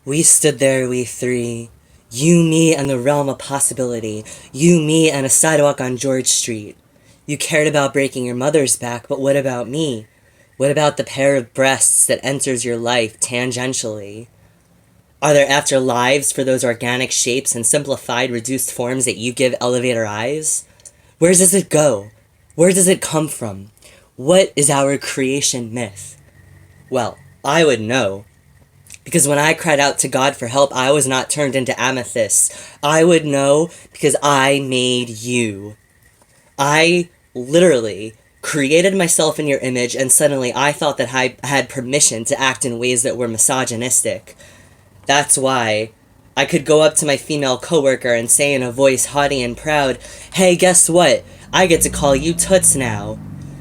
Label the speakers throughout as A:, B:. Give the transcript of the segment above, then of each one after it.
A: We stood there, we three. You, me, and the realm of possibility. You, me, and a sidewalk on George Street. You cared about breaking your mother's back, but what about me? What about the pair of breasts that enters your life tangentially? Are there afterlives for those organic shapes and simplified, reduced forms that you give elevator eyes? Where does it go? Where does it come from? What is our creation myth? Well, I would know. Because when I cried out to God for help, I was not turned into amethyst. I would know because I made you. I literally created myself in your image, and suddenly I thought that I had permission to act in ways that were misogynistic. That's why I could go up to my female coworker and say in a voice haughty and proud, "Hey, guess what? I get to call you Toots now."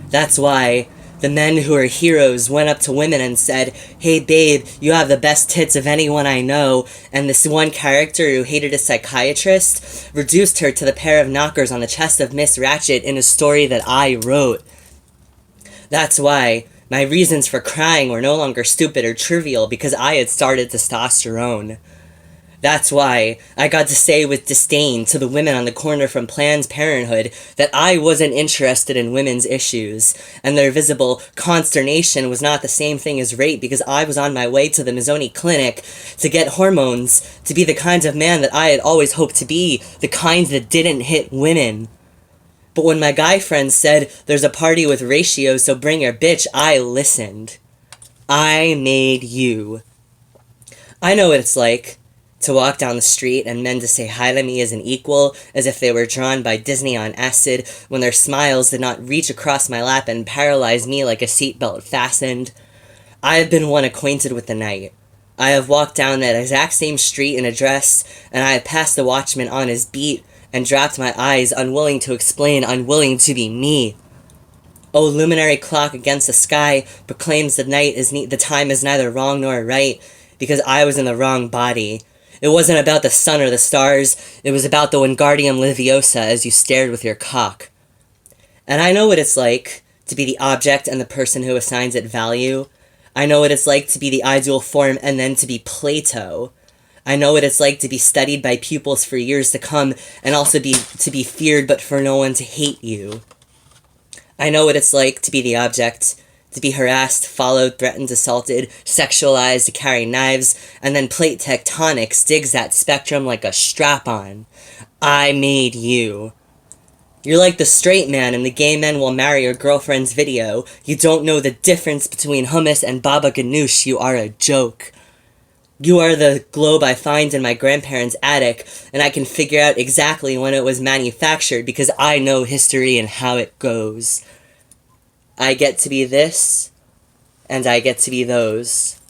A: That's why the men who are heroes went up to women and said, "Hey babe, you have the best tits of anyone I know," and this one character who hated a psychiatrist reduced her to the pair of knockers on the chest of Miss Ratchet in a story that I wrote. That's why my reasons for crying were no longer stupid or trivial, because I had started testosterone. That's why I got to say with disdain to the women on the corner from Planned Parenthood that I wasn't interested in women's issues, and their visible consternation was not the same thing as rape, because I was on my way to the Misogyny clinic to get hormones, to be the kind of man that I had always hoped to be, the kind that didn't hit women. But when my guy friends said, "There's a party with ratios, so bring your bitch," I listened. I made you. I know what it's like to walk down the street and men to say hi to me as an equal, as if they were drawn by Disney on acid, when their smiles did not reach across my lap and paralyze me like a seatbelt fastened. I have been one acquainted with the night. I have walked down that exact same street in a dress, and I have passed the watchman on his beat and dropped my eyes, unwilling to explain, unwilling to be me. O luminary clock against the sky proclaims the time is neither wrong nor right, because I was in the wrong body. It wasn't about the sun or the stars, it was about the Wingardium Leviosa as you stared with your cock. And I know what it's like to be the object and the person who assigns it value. I know what it's like to be the ideal form and then to be Plato. I know what it's like to be studied by pupils for years to come, and also to be feared but for no one to hate you. I know what it's like to be the object, to be harassed, followed, threatened, assaulted, sexualized, to carry knives, and then plate tectonics digs that spectrum like a strap-on. I made you. You're like the straight man in the gay men will marry your girlfriend's video. You don't know the difference between hummus and baba ganoush. You are a joke. You are the globe I find in my grandparents' attic, and I can figure out exactly when it was manufactured because I know history and how it goes. I get to be this, and I get to be those.